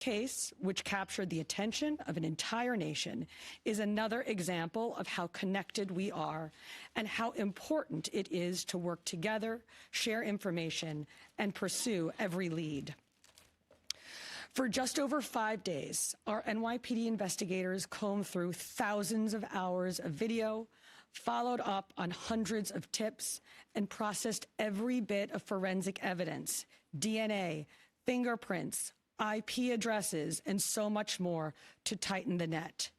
Case, which captured the attention of an entire nation, is another example of how connected we are and how important it is to work together, share information, and pursue every lead. For just over 5 days, our NYPD investigators combed through thousands of hours of video, followed up on hundreds of tips, and processed every bit of forensic evidence, DNA, fingerprints, IP addresses, and so much more to tighten the net.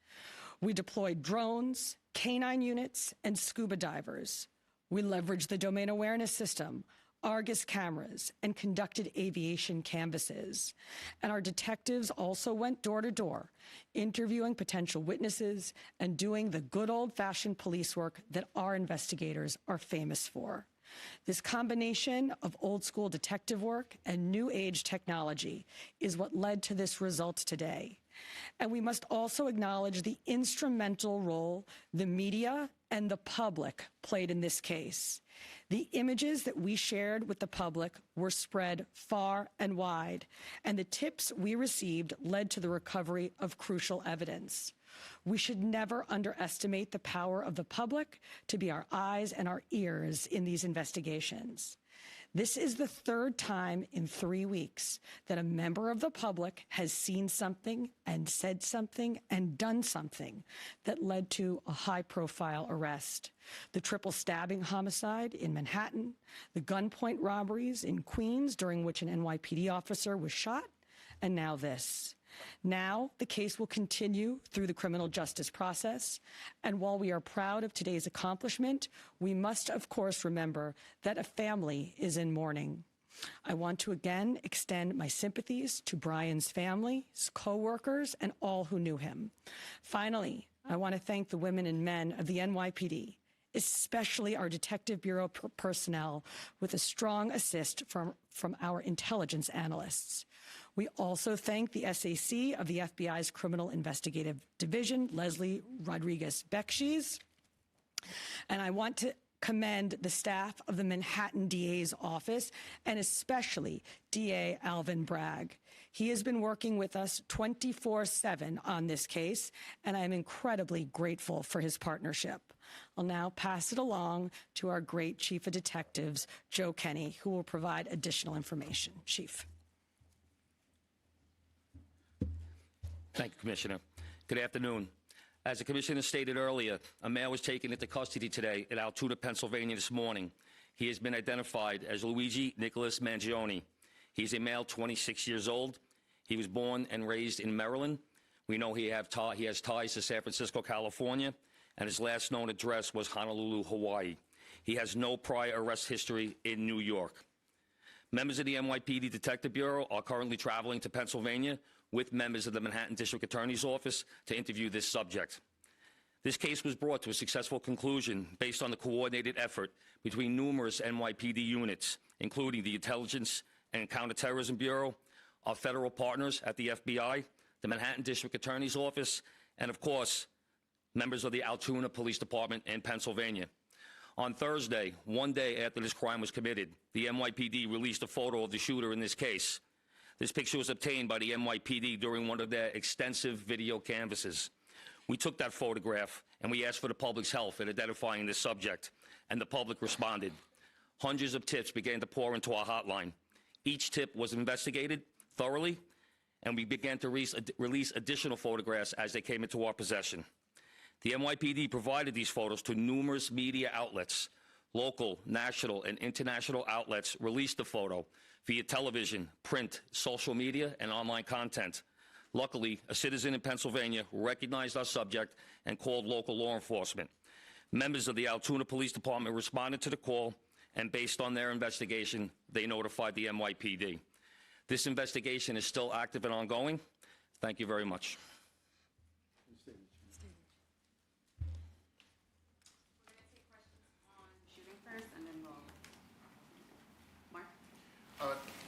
We deployed drones, canine units, and scuba divers. We leveraged the domain awareness system, Argus cameras, and conducted aviation canvasses. And our detectives also went door to door, interviewing potential witnesses and doing the good old-fashioned police work that our investigators are famous for. This combination of old-school detective work and new-age technology is what led to this result today. And we must also acknowledge the instrumental role the media and the public played in this case. The images that we shared with the public were spread far and wide, and the tips we received led to the recovery of crucial evidence. We should never underestimate the power of the public to be our eyes and our ears in these investigations. This is the third time in 3 weeks that a member of the public has seen something and said something and done something that led to a high-profile arrest. The triple stabbing homicide in Manhattan, the gunpoint robberies in Queens during which an NYPD officer was shot, and now this. Now, the case will continue through the criminal justice process, and while we are proud of today's accomplishment, we must, of course, remember that a family is in mourning. I want to again extend my sympathies to Brian's family, his co-workers, and all who knew him. Finally, I want to thank the women and men of the NYPD, especially our Detective Bureau personnel, with a strong assist from our intelligence analysts. We also thank the SAC of the FBI's Criminal Investigative Division, Leslie Rodriguez-Bekshies. And I want to commend the staff of the Manhattan DA's office, and especially DA Alvin Bragg. He has been working with us 24/7 on this case, and I am incredibly grateful for his partnership. I'll now pass it along to our great Chief of Detectives, Joe Kenny, who will provide additional information. Chief. Thank you, Commissioner. Good afternoon. As the Commissioner stated earlier, a male was taken into custody today in Altoona, Pennsylvania this morning. He has been identified as Luigi Nicholas Mangione. He's a male, 26 years old. He was born and raised in Maryland. We know he has ties to San Francisco, California, and his last known address was Honolulu, Hawaii. He has no prior arrest history in New York. Members of the NYPD Detective Bureau are currently traveling to Pennsylvania with members of the Manhattan District Attorney's Office to interview this subject. This case was brought to a successful conclusion based on the coordinated effort between numerous NYPD units, including the Intelligence and Counterterrorism Bureau, our federal partners at the FBI, the Manhattan District Attorney's Office, and of course, members of the Altoona Police Department in Pennsylvania. On Thursday, 1 day after this crime was committed, the NYPD released a photo of the shooter in this case. This picture was obtained by the NYPD during one of their extensive video canvasses. We took that photograph and we asked for the public's help in identifying this subject, and the public responded. Hundreds of tips began to pour into our hotline. Each tip was investigated thoroughly, and we began to release additional photographs as they came into our possession. The NYPD provided these photos to numerous media outlets. Local, national, and international outlets released the photo via television, print, social media, and online content. Luckily, a citizen in Pennsylvania recognized our subject and called local law enforcement. Members of the Altoona Police Department responded to the call, and based on their investigation, they notified the NYPD. This investigation is still active and ongoing. Thank you very much.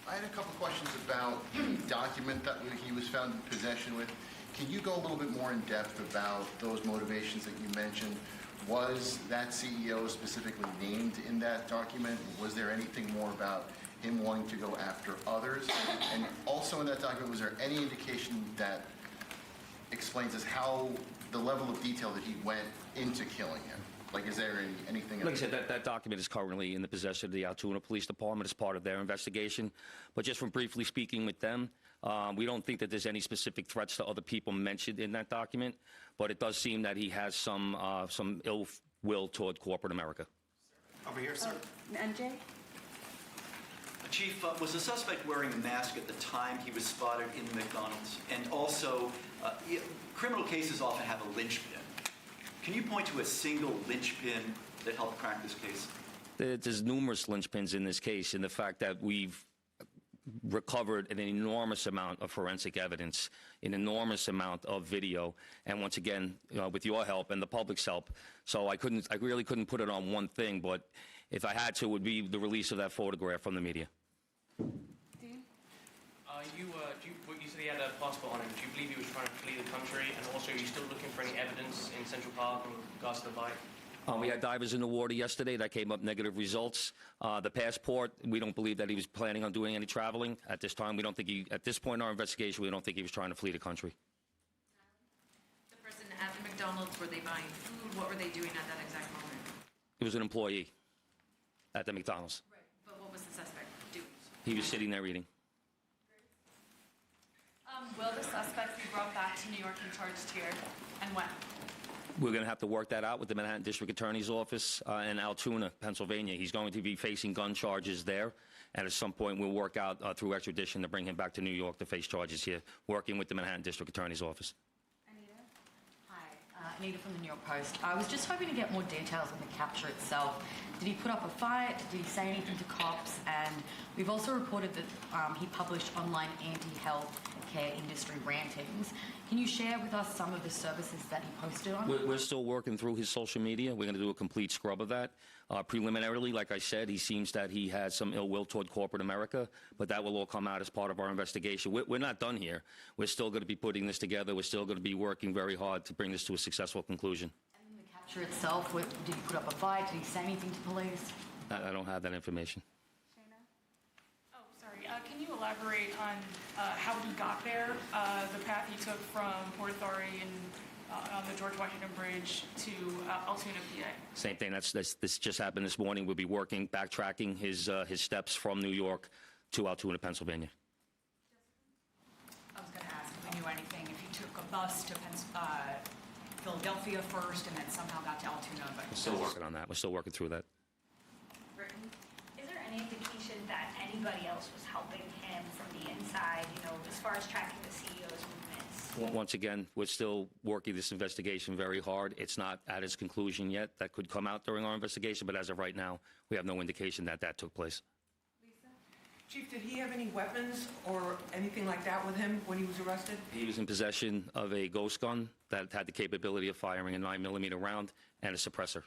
I had a couple questions about the document that he was found in possession with. Can you go a little bit more in depth about those motivations that you mentioned? Was that CEO specifically named in that document? Was there anything more about him wanting to go after others? And also in that document, was there any indication that explains us how the level of detail that he went into killing him? Like, is there anything? Like I said, that document is currently in the possession of the Altoona Police Department as part of their investigation. But just from briefly speaking with them, we don't think that there's any specific threats to other people mentioned in that document. But it does seem that he has some ill will toward corporate America. Over here, sir. MJ? Chief, was the suspect wearing a mask at the time he was spotted in the McDonald's? And also, criminal cases often have a linchpin. Can you point to a single linchpin that helped crack this case? There's numerous linchpins in this case, in the fact that we've recovered an enormous amount of forensic evidence, an enormous amount of video, and once again, with your help and the public's help. So I really couldn't put it on one thing, but if I had to, it would be the release of that photograph from the media. You said he had a passport on him. Do you believe he was trying to flee the country? And also, are you still looking for any evidence in Central Park in regards to the bike? We had divers in the water yesterday. That came up negative results. The passport, we don't believe that he was planning on doing any traveling at this time. We don't think at this point in our investigation, we don't think he was trying to flee the country. The person at the McDonald's, were they buying food? What were they doing at that exact moment? He was an employee at the McDonald's. Right. But what was the suspect doing? He was sitting there eating. Will the suspect be brought back to New York and charged here, and when? We're going to have to work that out with the Manhattan District Attorney's Office in Altoona, Pennsylvania. He's going to be facing gun charges there, and at some point we'll work out through extradition to bring him back to New York to face charges here, working with the Manhattan District Attorney's Office. Hi, Anita from the New York Post. I was just hoping to get more details on the capture itself. Did he put up a fight? Did he say anything to cops? And we've also reported that he published online anti-health care industry rantings. Can you share with us some of the services that he posted on? We're still working through his social media. We're going to do a complete scrub of that. Preliminarily, like I said, he seems that he has some ill will toward corporate America, but that will all come out as part of our investigation. We're not done here. We're still going to be putting this together. We're still going to be working very hard to bring this to a successful conclusion. And the capture itself, did he put up a fight? Did he say anything to police? I don't have that information. Oh, sorry. Can you elaborate on how he got there, the path he took from Port Authority and on the George Washington Bridge to Altoona, PA? Same thing. This just happened this morning. We'll be backtracking his steps from New York to Altoona, Pennsylvania. I was going to ask if we knew anything, if he took a bus to Philadelphia first and then somehow got to Altoona. But We're still working on that. We're still working through that. Is there any indication that anybody else was helping him from the inside, as far as tracking the CEO's movements? Once again, we're still working this investigation very hard. It's not at its conclusion yet. That could come out during our investigation, but as of right now, we have no indication that took place. Chief, did he have any weapons or anything like that with him when he was arrested? He was in possession of a ghost gun that had the capability of firing a 9mm round and a suppressor.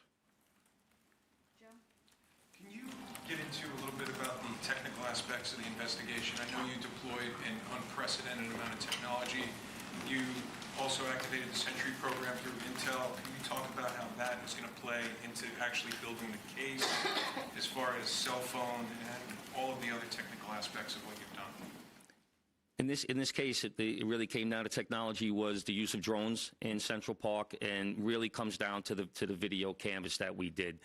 Can you get into a little bit about the technical aspects of the investigation? I know you deployed an unprecedented amount of technology. You also activated the Sentry program through Intel. Can you talk about how that is going to play into actually building the case as far as cell phone and all of the other technical aspects of what you've done? In this case, it really came down to technology was the use of drones in Central Park, and really comes down to the video canvas that we did.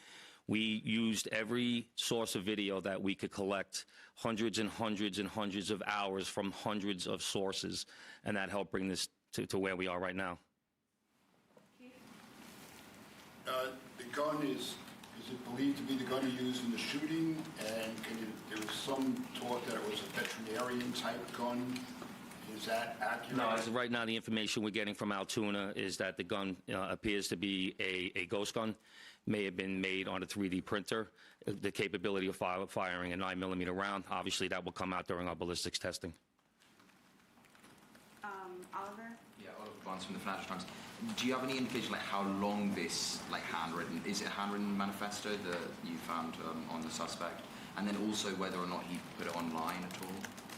We used every source of video that we could collect, hundreds and hundreds and hundreds of hours from hundreds of sources, and that helped bring this to where we are right now. The gun is it believed to be the gun used in the shooting? And there was some talk that it was a veterinarian type gun. Is that accurate? No, as of right now, the information we're getting from Altoona is that the gun appears to be a ghost gun. May have been made on a 3D printer. The capability of firing a 9mm round, obviously that will come out during our ballistics testing. Oliver? Yeah, Oliver Barnes from the Financial Times. Do you have any indication how long this handwritten, is it a handwritten manifesto that you found on the suspect? And then also whether or not he put it online at all?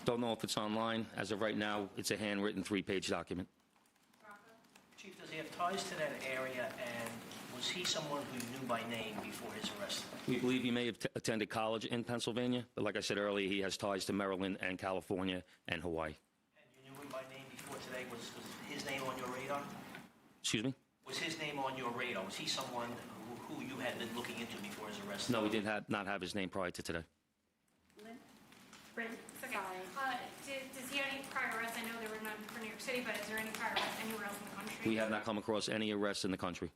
Don't know if it's online. As of right now, it's a handwritten 3-page document. Chief, does he have ties to that area, and was was he someone who you knew by name before his arrest? We believe he may have attended college in Pennsylvania, but like I said earlier, he has ties to Maryland and California and Hawaii. And you knew him by name before today? Was his name on your radar? Excuse me? Was his name on your radar? Was he someone who you had been looking into before his arrest? No, we did not have his name prior to today. Lynn? Brent? It's okay. Does he have any prior arrests? I know there were none for New York City, but is there any prior arrests anywhere else in the country? We have not come across any arrests in the country.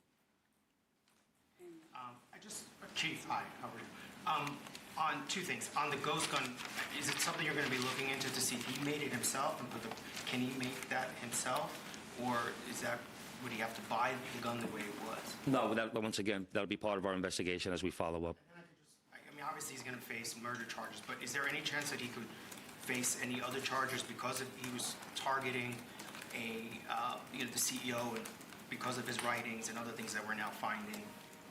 Chief, hi, how are you? On two things. On the ghost gun, is it something you're going to be looking into to see if he made it himself? And can he make that himself? Or would he have to buy the gun the way it was? No, once again, that'll be part of our investigation as we follow up. I mean, obviously he's going to face murder charges, but is there any chance that he could face any other charges because he was targeting the CEO and because of his writings and other things that we're now finding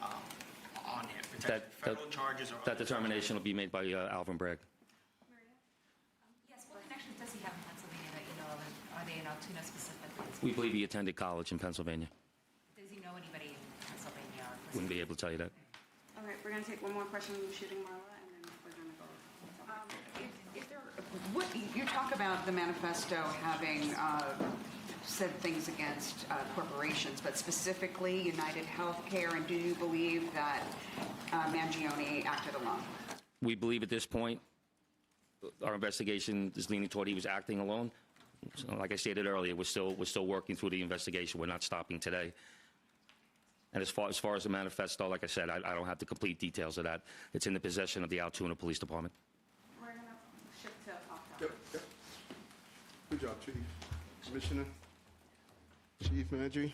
on him? Federal charges or that determination will be made by Alvin Bragg. Yes, what connections does he have in Pennsylvania that you know of? Are they in Altoona specifically? We believe he attended college in Pennsylvania. Does he know anybody in Pennsylvania? Wouldn't be able to tell you that. All right, we're going to take one more question from Shooting Marla, and then we're going to go. You talk about the manifesto having said things against corporations, but specifically UnitedHealthcare, and do you believe that Mangione acted alone? We believe at this point, our investigation is leaning toward he was acting alone. So, like I stated earlier, we're still working through the investigation. We're not stopping today. And as far as the manifesto, like I said, I don't have the complete details of that. It's in the possession of the Altoona Police Department. We're going to shift to Octo. Yep. Good job, Chief. Commissioner. Chief Manager.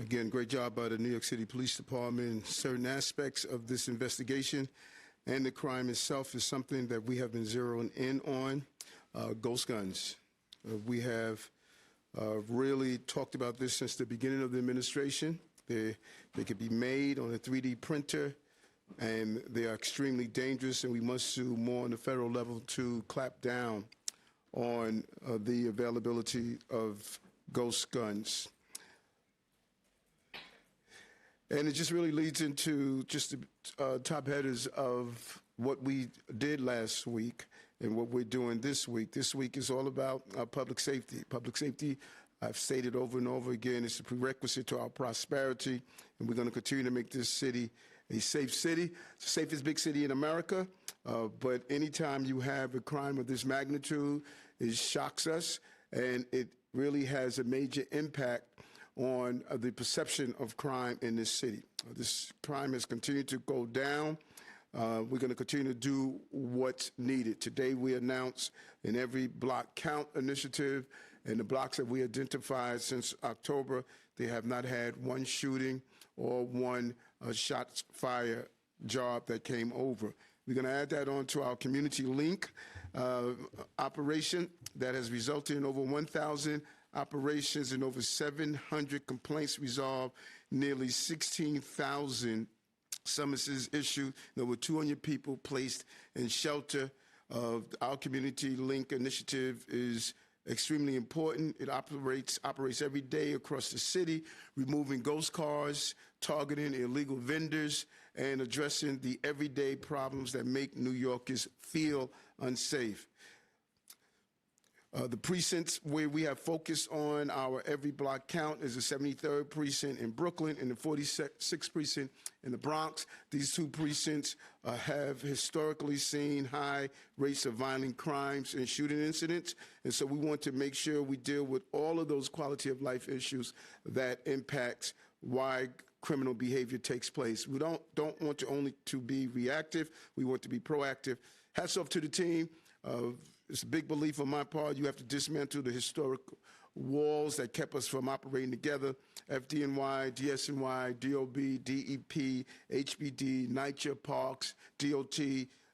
Again, great job by the New York City Police Department. In certain aspects of this investigation and the crime itself is something that we have been zeroing in on. Ghost guns. We have really talked about this since the beginning of the administration. They could be made on a 3D printer, and they are extremely dangerous, and we must do more on the federal level to clap down on the availability of ghost guns. And it just really leads into just the top headers of what we did last week and what we're doing this week. This week is all about public safety. Public safety, I've stated over and over again, is a prerequisite to our prosperity, and we're going to continue to make this city a safe city. It's the safest big city in America, but anytime you have a crime of this magnitude, it shocks us, and it really has a major impact on the perception of crime in this city. This crime has continued to go down. We're going to continue to do what's needed. Today we announced an Every Block Count initiative, and the blocks that we identified since October, they have not had one shooting or one shots fired job that came over. We're going to add that on to our community link operation that has resulted in over 1,000 operations and over 700 complaints resolved, nearly 16,000 summonses issued, and over 200 people placed in shelter. Our community link initiative is extremely important. It operates every day across the city, removing ghost cars, targeting illegal vendors, and addressing the everyday problems that make New Yorkers feel unsafe. The precincts where we have focused on our every block count is the 73rd precinct in Brooklyn and the 46th precinct in the Bronx. These two precincts have historically seen high rates of violent crimes and shooting incidents, and so we want to make sure we deal with all of those quality of life issues that impacts why criminal behavior takes place. We don't want to only to be reactive, we want to be proactive. Hats off to the team. It's a big belief on my part. You have to dismantle the historic walls that kept us from operating together. FDNY, DSNY, DOB, DEP, HBD, NYCHA, Parks, DOT,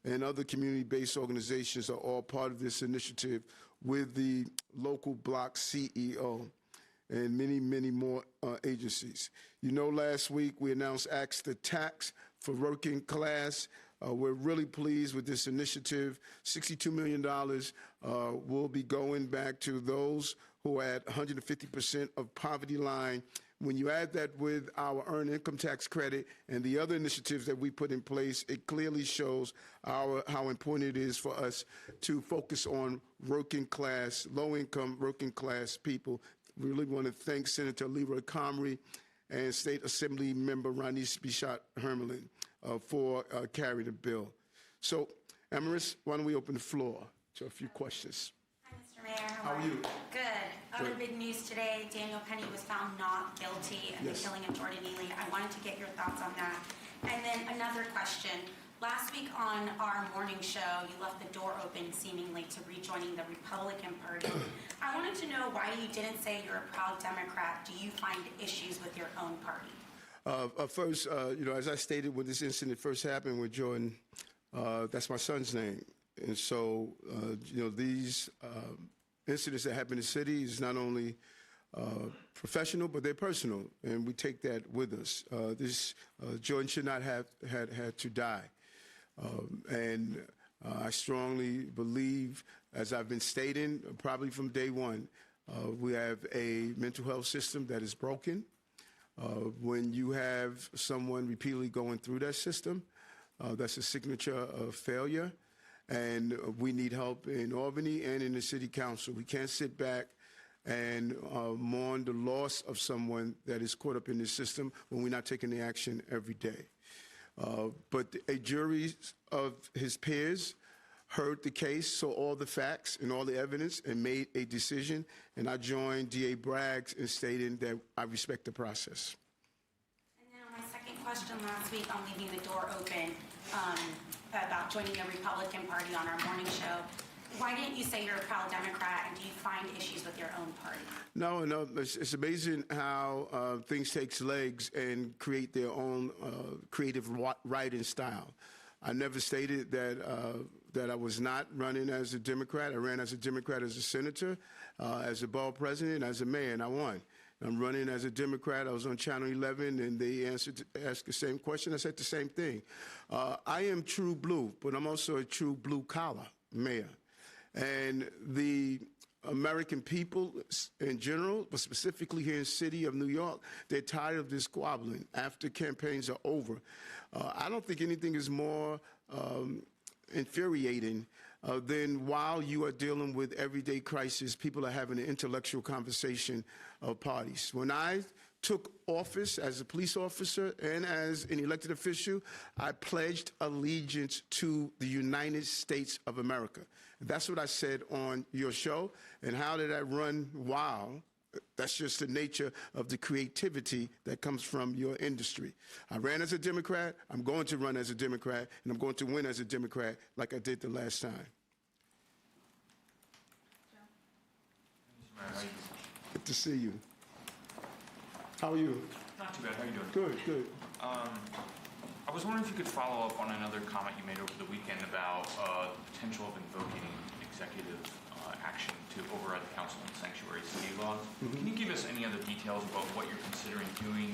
and other community-based organizations are all part of this initiative with the local block CEO and many, many more agencies. You know, last week we announced Axe the Tax for working class. We're really pleased with this initiative. $62 million will be going back to those who are at 150% of poverty line. When you add that with our earned income tax credit and the other initiatives that we put in place, it clearly shows how important it is for us to focus on working class, low-income working class people. We really want to thank Senator Leroy Comrie and State Assembly Member Ronise Bichat-Hermelin for carrying the bill. So, Amaris, why don't we open the floor to a few questions? Hi, Mr. Mayor. How are you? Good. Other Good. big news today, Daniel Penny was found not guilty of the killing of Jordan Neely. I wanted to get your thoughts on that. And then another question. Last week on our morning show, you left the door open seemingly to rejoining the Republican Party. I wanted to know why you didn't say you're a proud Democrat. Do you find issues with your own party? First, you know, as I stated when this incident first happened with Jordan, that's my son's name. And so, you know, these incidents that happen in the city is not only professional, but they're personal, and we take that with us. Jordan should not have had to die. And I strongly believe, as I've been stating, probably from day one, we have a mental health system that is broken. When you have someone repeatedly going through that system, that's a signature of failure. And we need help in Albany and in the city council. We can't sit back and mourn the loss of someone that is caught up in this system when we're not taking the action every day. But a jury of his peers heard the case, saw all the facts and all the evidence, and made a decision. And I joined D.A. Braggs in stating that I respect the process. And then on my second question last week on leaving the door open about joining the Republican Party on our morning show, why didn't you say you're a proud Democrat, and do you find issues with your own party? No, it's amazing how things take legs and create their own creative writing style. I never stated that I was not running as a Democrat. I ran as a Democrat as a senator, as a borough president, as a mayor, and I won. I'm running as a Democrat. I was on Channel 11, and they asked the same question. I said the same thing. I am true blue, but I'm also a true blue-collar mayor. And the American people in general, but specifically here in the city of New York, they're tired of this squabbling after campaigns are over. I don't think anything is more infuriating than while you are dealing with everyday crisis, people are having an intellectual conversation of parties. When I took office as a police officer and as an elected official, I pledged allegiance to the United States of America. That's what I said on your show. And how did I run wild? That's just the nature of the creativity that comes from your industry. I ran as a Democrat, I'm going to run as a Democrat, and I'm going to win as a Democrat like I did the last time. Good to see you. How are you? Not too bad. How are you doing? Good, good. I was wondering if you could follow up on another comment you made over the weekend about the potential of invoking executive action to override the council and sanctuary city laws. Can you give us any other details about what you're considering doing?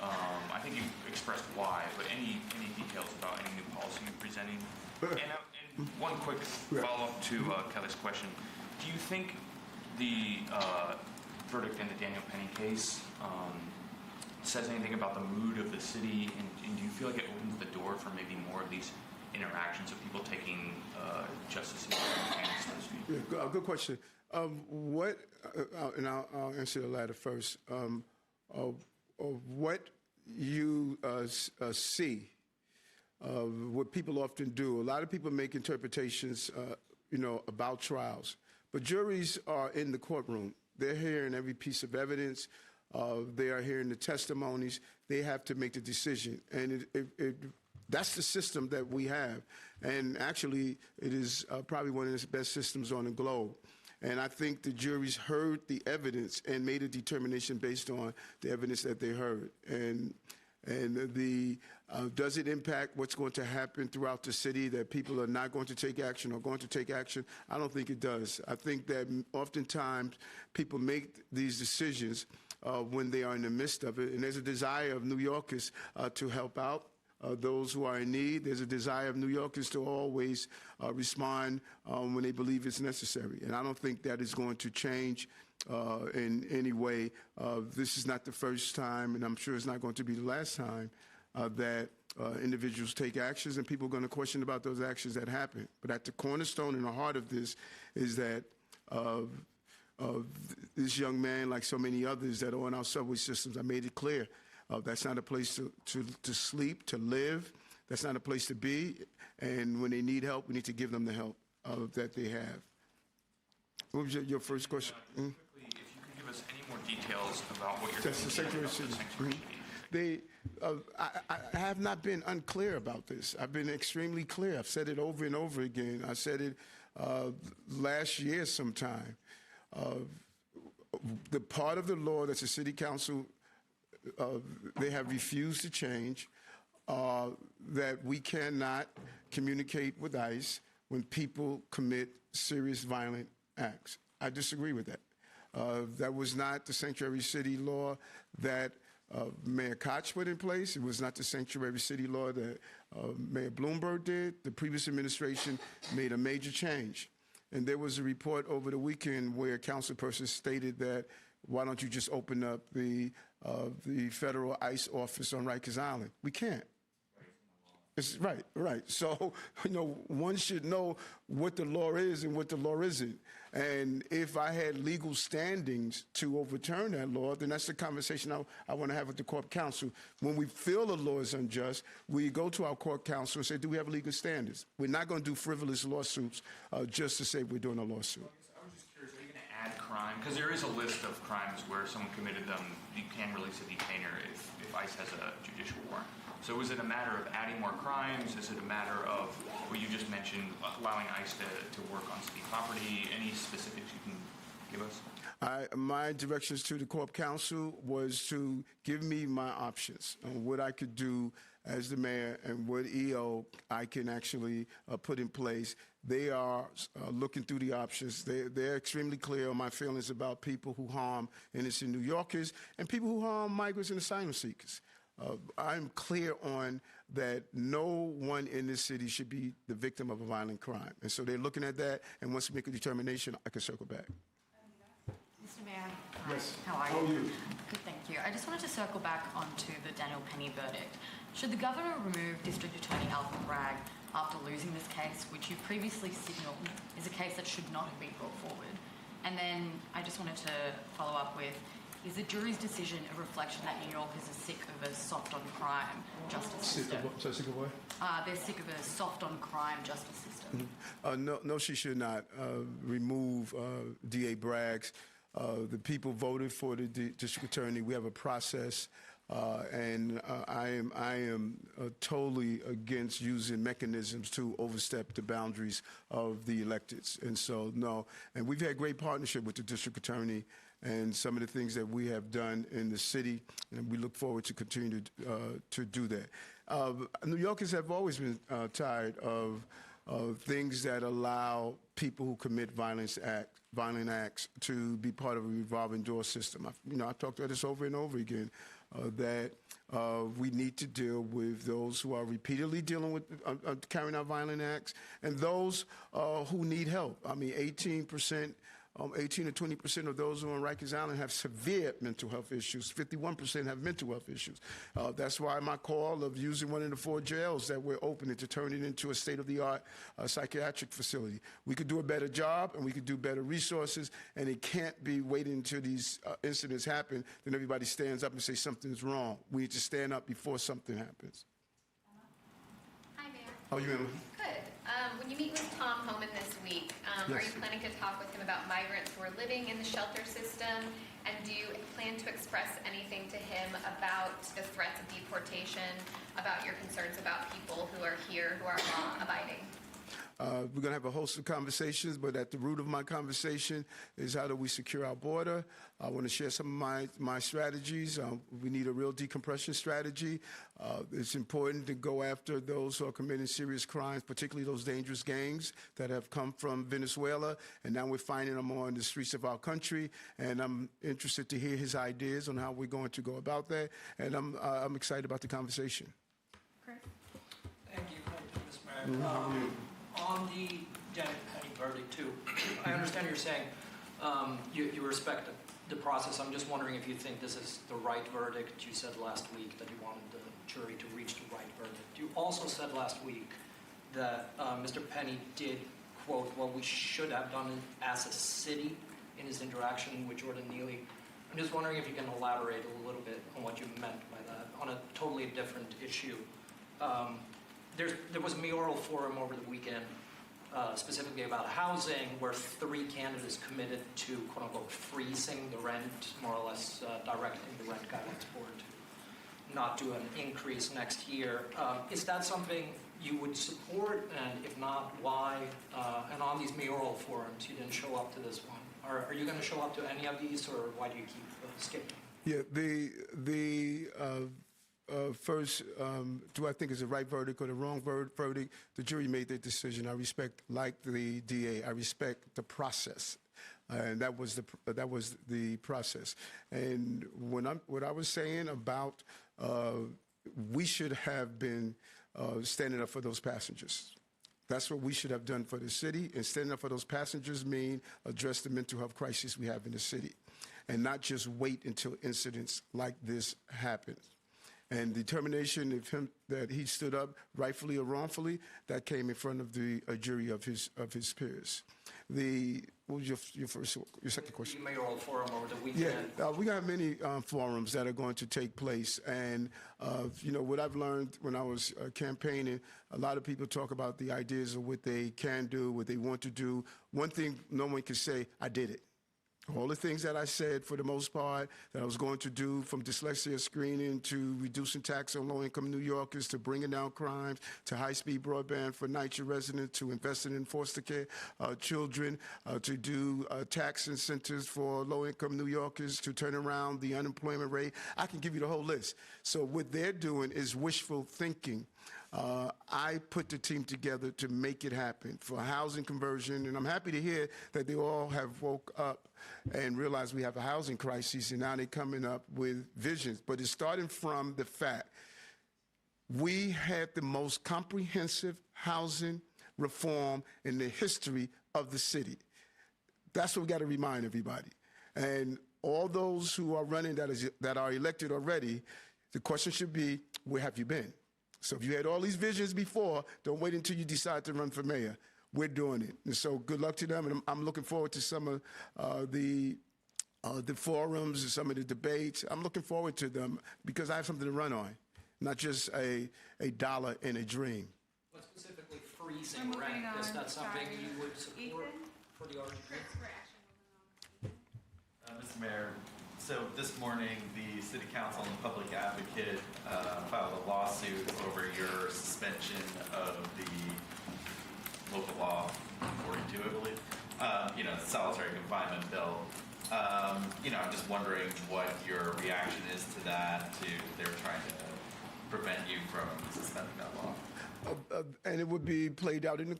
I think you expressed why, but any details about any new policy you're presenting? And one quick follow-up to Kelly's question. Do you think the verdict in the Daniel Penny case says anything about the mood of the city, and do you feel like it opens the door for maybe more of these interactions of people taking justice into their hands, so to speak? Yeah, good question. And I'll answer the latter first. What you see, what people often do, a lot of people make interpretations, about trials, but juries are in the courtroom. They're hearing every piece of evidence. They are hearing the testimonies. They have to make the decision. And that's the system that we have. And actually, it is probably one of the best systems on the globe. And I think the juries heard the evidence and made a determination based on the evidence that they heard. And And does it impact what's going to happen throughout the city, that people are not going to take action or going to take action? I don't think it does. I think that oftentimes people make these decisions when they are in the midst of it. And there's a desire of New Yorkers to help out those who are in need. There's a desire of New Yorkers to always respond when they believe it's necessary. And I don't think that is going to change in any way. This is not the first time, and I'm sure it's not going to be the last time, that individuals take actions, and people are going to question about those actions that happen. But at the cornerstone and the heart of this is that this young man, like so many others that are on our subway systems, I made it clear. That's not a place to sleep, to live. That's not a place to be. And when they need help, we need to give them the help that they have. What was your first question? Quickly, if you could give us any more details about what you're That's the thinking Sanctuary about City. the Sanctuary City. I have not been unclear about this. I've been extremely clear. I've said it over and over again. I said it last year sometime. The part of the law that the city council they have refused to change, that we cannot communicate with ICE when people commit serious violent acts. I disagree with that. That was not the Sanctuary City law that Mayor Koch put in place. It was not the Sanctuary City law that Mayor Bloomberg did. The previous administration made a major change. And there was a report over the weekend where a councilperson stated that, why don't you just open up the federal ICE office on Rikers Island? We can't. It's right. So, one should know what the law is and what the law isn't. And if I had legal standings to overturn that law, then that's the conversation I want to have with the court counsel. When we feel the law is unjust, we go to our court counsel and say, do we have legal standards? We're not going to do frivolous lawsuits just to say we're doing a lawsuit. I was just curious, are you going to add crime? Because there is a list of crimes where someone committed them. You can release a detainer if ICE has a judicial warrant. So is it a matter of adding more crimes? Is it a matter of what you just mentioned, allowing ICE to work on city property? Any specifics you can give us? My directions to the Corp Council was to give me my options on what I could do as the mayor and what EO I can actually put in place. They are looking through the options. They're extremely clear on my feelings about people who harm innocent New Yorkers and people who harm migrants and asylum seekers. I'm clear on that no one in this city should be the victim of a violent crime. And so they're looking at that, and once we make a determination, I can circle back. Mr. Mayor. Yes. How are you? How are you? Good, thank you. I just wanted to circle back onto the Daniel Penny verdict. Should the governor remove District Attorney Alvin Bragg after losing this case, which you previously signalled is a case that should not have been brought forward? And then I just wanted to follow up with, is the jury's decision a reflection that New Yorkers are sick of a soft-on-crime justice system? Sick of what? They're sick of a soft-on-crime justice system. No, she should not remove D.A. Braggs. The people voted for the district attorney. We have a process, and I am totally against using mechanisms to overstep the boundaries of the electeds. And so, no. And we've had great partnership with the district attorney and some of the things that we have done in the city, and we look forward to continue to do that. New Yorkers have always been tired of things that allow people who commit violent acts to be part of a revolving door system. I've talked about this over and over again, that we need to deal with those who are repeatedly dealing with carrying out violent acts and those who need help. 18 to 20% of those who are on Rikers Island have severe mental health issues. 51% have mental health issues. That's why my call of using one of the 4 jails that we're opening to turn it into a state-of-the-art psychiatric facility. We could do a better job, and we could do better resources, and it can't be waiting until these incidents happen, then everybody stands up and says something's wrong. We need to stand up before something happens. Hi, Mayor. How are you, Emily? Good. When you meet with Tom Homan this week, Yes. Are you planning to talk with him about migrants who are living in the shelter system? And do you plan to express anything to him about the threats of deportation, about your concerns about people who are here who are law-abiding? We're going to have a host of conversations, but at the root of my conversation is how do we secure our border. I want to share some of my strategies. We need a real decompression strategy. It's important to go after those who are committing serious crimes, particularly those dangerous gangs that have come from Venezuela, and now we're finding them on the streets of our country. And I'm interested to hear his ideas on how we're going to go about that. And I'm excited about the conversation. Thank you, Mr. Mayor. On the Janet Penny verdict, too, I understand you're saying you respect the process. I'm just wondering if you think this is the right verdict. You said last week that you wanted the jury to reach the right verdict. You also said last week that Mr. Penny did, quote, "what we should have done as a city" in his interaction with Jordan Neely. I'm just wondering if you can elaborate a little bit on what you meant by that on a totally different issue. There was a mayoral forum over the weekend specifically about housing where 3 candidates committed to, quote unquote, freezing the rent, more or less directing the rent guidelines board to not do an increase next year. Is that something you would support? And if not, why? And on these mayoral forums, you didn't show up to this one. Are you going to show up to any of these, or why do you keep skipping? Yeah, first, do I think it's the right verdict or the wrong verdict? The jury made their decision. I respect, like the DA, I respect the process. And that was the process. And what I was saying about we should have been standing up for those passengers. That's what we should have done for the city. And standing up for those passengers mean address the mental health crisis we have in the city, and not just wait until incidents like this happen. And determination of him that he stood up, rightfully or wrongfully, that came in front of a jury of his peers. What was your second question? The mayoral forum over the weekend. Yeah, we got many forums that are going to take place, and what I've learned when I was campaigning, a lot of people talk about the ideas of what they can do, what they want to do. One thing no one can say, I did it. All the things that I said, for the most part, that I was going to do, from dyslexia screening to reducing tax on low-income New Yorkers to bringing down crimes to high-speed broadband for NYCHA residents to investing in foster care children to do tax incentives for low-income New Yorkers to turn around the unemployment rate. I can give you the whole list. So what they're doing is wishful thinking. I put the team together to make it happen for housing conversion, and I'm happy to hear that they all have woke up and realized we have a housing crisis, and now they're coming up with visions. But it's starting from the fact we had the most comprehensive housing reform in the history of the city. That's what we got to remind everybody. And all those who are running that are elected already, the question should be, where have you been? So if you had all these visions before, don't wait until you decide to run for mayor. We're doing it. And so good luck to them. And I'm looking forward to some of the forums and some of the debates. I'm looking forward to them because I have something to run on, not just a dollar in a dream. But specifically freezing rent, is that something you would support for the RGP? Mr. Mayor, so this morning, the City Council and the Public Advocate filed a lawsuit over your suspension of the local law 42, I believe, solitary confinement bill. I'm just wondering what your reaction is to that, they're trying to prevent you from suspending that law. And it would be played out in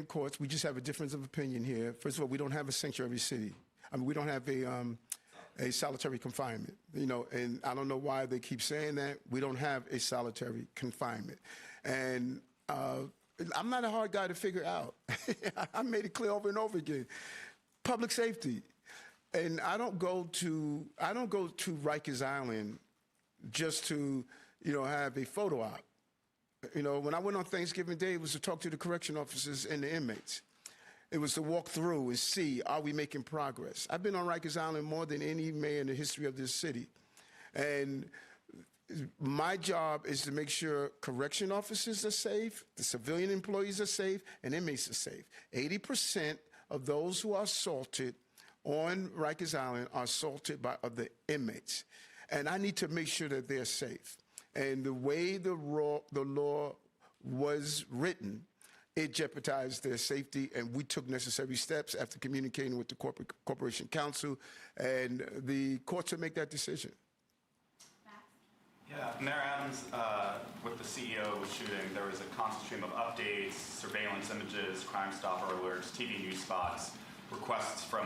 courts. We just have a difference of opinion here. First of all, we don't have a sanctuary city. I mean, we don't have a solitary confinement, and I don't know why they keep saying that. We don't have a solitary confinement. And I'm not a hard guy to figure out. I made it clear over and over again. Public safety. And I don't go to Rikers Island just to, have a photo op. When I went on Thanksgiving Day, it was to talk to the correction officers and the inmates. It was to walk through and see, are we making progress? I've been on Rikers Island more than any mayor in the history of this city. And my job is to make sure correction officers are safe, the civilian employees are safe, and inmates are safe. 80% of those who are assaulted on Rikers Island are assaulted by other inmates. And I need to make sure that they're safe. And the way the law was written, it jeopardized their safety, and we took necessary steps after communicating with the Corporation Counsel, and the courts will make that decision. Yeah, Mayor Adams, with the CEO shooting, there was a constant stream of updates, surveillance images, Crime Stopper alerts, TV news spots, requests for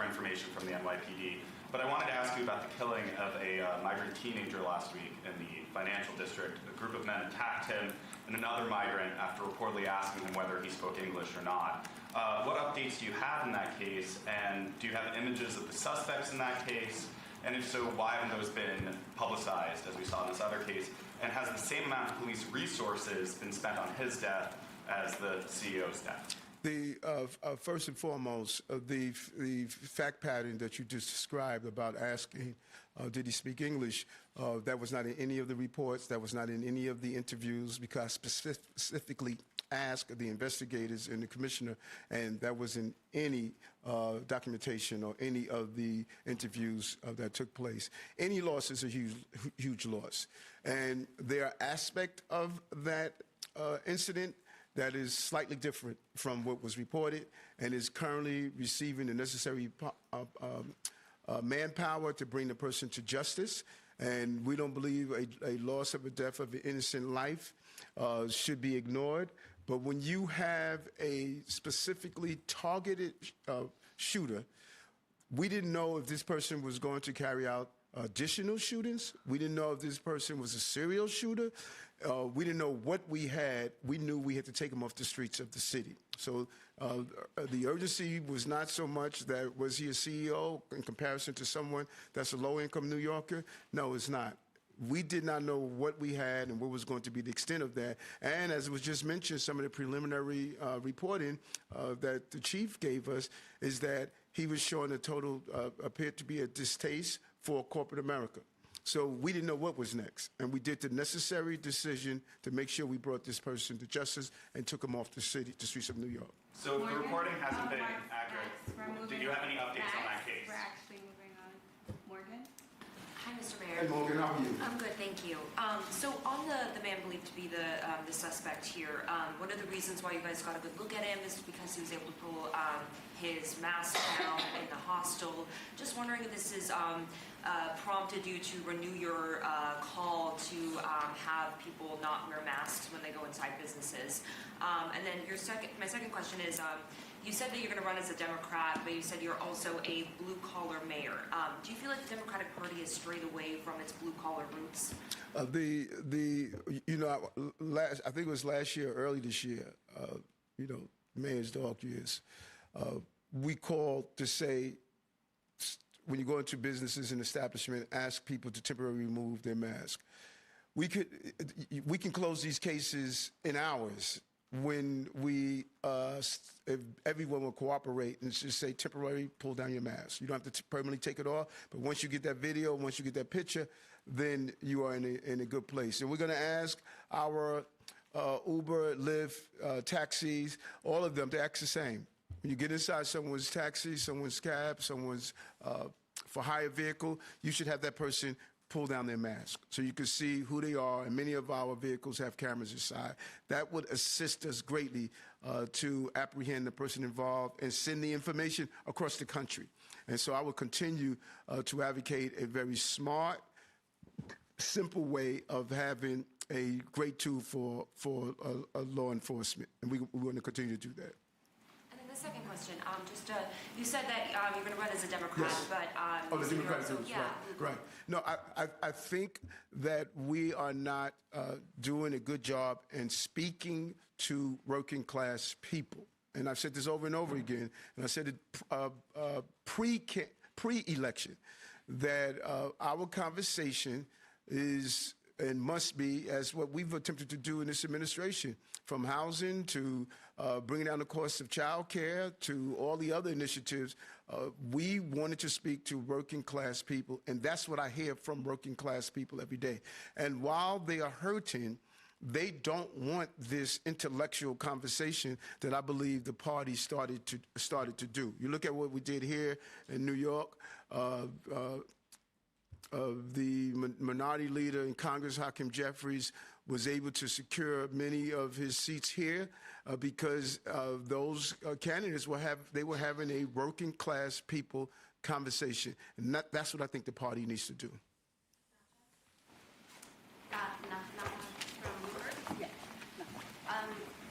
information from the NYPD. But I wanted to ask you about the killing of a migrant teenager last week in the financial district. A group of men attacked him and another migrant after reportedly asking him whether he spoke English or not. What updates do you have in that case, and do you have images of the suspects in that case? And if so, why haven't those been publicized, as we saw in this other case? And has the same amount of police resources been spent on his death as the CEO's death? First and foremost, the fact pattern that you just described about asking, did he speak English, that was not in any of the reports, that was not in any of the interviews, because I specifically asked the investigators and the commissioner, and that was in any documentation or any of the interviews that took place. Any loss is a huge loss. And there are aspects of that incident that is slightly different from what was reported and is currently receiving the necessary manpower to bring the person to justice. And we don't believe a loss of a death of an innocent life should be ignored. But when you have a specifically targeted shooter, we didn't know if this person was going to carry out additional shootings. We didn't know if this person was a serial shooter. We didn't know what we had. We knew we had to take him off the streets of the city. So the urgency was not so much that was he a CEO in comparison to someone that's a low-income New Yorker. No, it's not. We did not know what we had and what was going to be the extent of that. And as it was just mentioned, some of the preliminary reporting that the chief gave us is that he was showing a total, appeared to be a distaste for corporate America. So we didn't know what was next. And we did the necessary decision to make sure we brought this person to justice and took him off the streets of New York. So the reporting hasn't been accurate. Do you have any updates on that case? We're actually moving on. Morgan? Hi, Mr. Mayor. Hey, Morgan, how are you? I'm good, thank you. So on the man believed to be the suspect here, one of the reasons why you guys got a good look at him is because he was able to pull his mask down in the hostel. Just wondering if this is prompted you to renew your call to have people not wear masks when they go inside businesses. And then my second question is, you said that you're going to run as a Democrat, but you said you're also a blue-collar mayor. Do you feel like the Democratic Party has strayed away from its blue-collar roots? I think it was last year, early this year, mayor's dog years, we called to say, when you go into businesses and establishment, ask people to temporarily remove their mask. We can close these cases in hours when if everyone will cooperate and just say temporarily pull down your mask. You don't have to permanently take it off, but once you get that video, once you get that picture, then you are in a good place. And we're going to ask our Uber, Lyft, taxis, all of them to act the same. When you get inside someone's taxi, someone's cab, someone's for hire vehicle, you should have that person pull down their mask so you can see who they are, and many of our vehicles have cameras inside. That would assist us greatly to apprehend the person involved and send the information across the country. And so I will continue to advocate a very smart, simple way of having a great tool for law enforcement, and we're going to continue to do that. And then the second question, you said that you're going to run as a Democrat, Yes. but The Democratic groups, yeah. right. No, I think that we are not doing a good job in speaking to working class people. And I've said this over and over again, and I said it pre-election, that our conversation is and must be, as what we've attempted to do in this administration, from housing to bringing down the cost of child care to all the other initiatives. We wanted to speak to working class people, and that's what I hear from working class people every day. And while they are hurting, they don't want this intellectual conversation that I believe the party started to do. You look at what we did here in New York. The minority leader in Congress, Hakeem Jeffries, was able to secure many of his seats here because those candidates were having a working class people conversation, and that's what I think the party needs to do.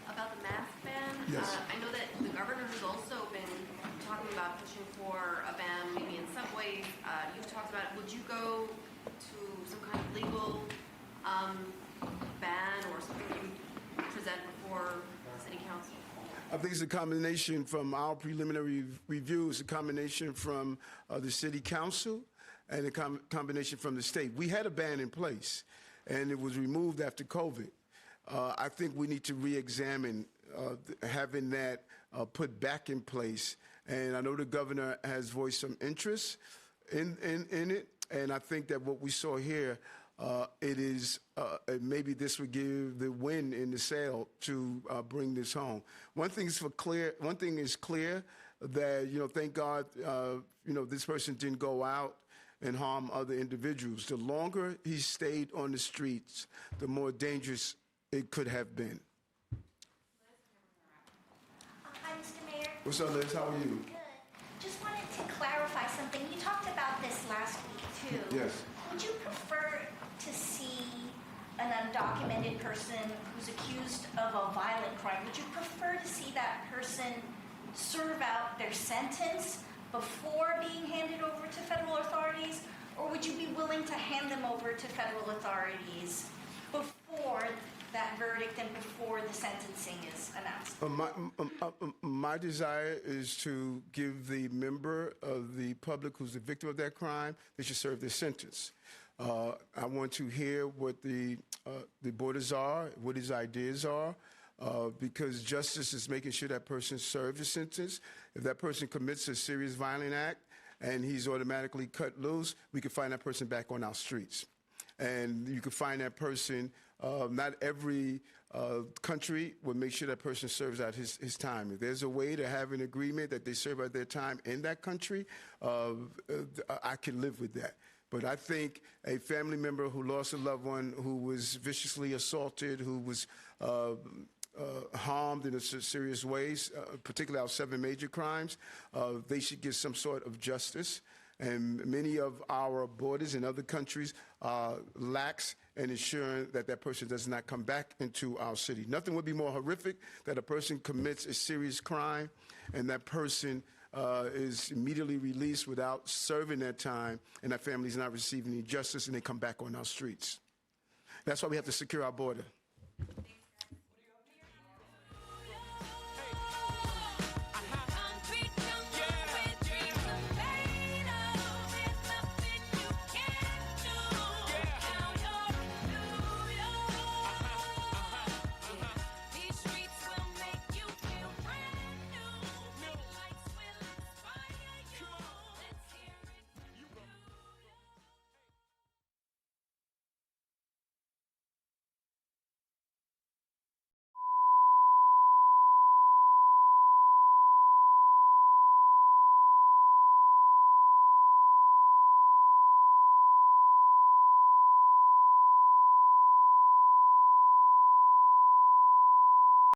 About the mask ban, Yes. I know that the governor has also been talking about pushing for a ban maybe in subways. You've talked about, would you go to some kind of legal ban or something that you present before city council? I think it's a combination from our preliminary review. It's a combination from the city council and a combination from the state. We had a ban in place, and it was removed after COVID. I think we need to re-examine having that put back in place. And I know the governor has voiced some interest in it, and I think that what we saw here, maybe this would give the wind in the sail to bring this home. One thing is clear that, thank God, this person didn't go out and harm other individuals. The longer he stayed on the streets, the more dangerous it could have been. Hi, Mr. Mayor. What's up, Liz? How are you? Good. Just wanted to clarify something. You talked about this last week, too. Yes. Would you prefer to see an undocumented person who's accused of a violent crime? Would you prefer to see that person serve out their sentence before being handed over to federal authorities? Or would you be willing to hand them over to federal authorities before that verdict and before the sentencing is announced? My desire is to give the member of the public who's the victim of that crime, they should serve their sentence. I want to hear what the borders are, what his ideas are, because justice is making sure that person serves his sentence. If that person commits a serious violent act and he's automatically cut loose, we can find that person back on our streets. And you can find that person, not every country will make sure that person serves out his time. If there's a way to have an agreement that they serve out their time in that country, I can live with that. But I think a family member who lost a loved one, who was viciously assaulted, who was harmed in serious ways, particularly our 7 major crimes, they should get some sort of justice. And many of our borders in other countries lax in ensuring that that person does not come back into our city. Nothing would be more horrific that a person commits a serious crime and that person is immediately released without serving that time, and that family is not receiving any justice, and they come back on our streets. That's why we have to secure our border. Thank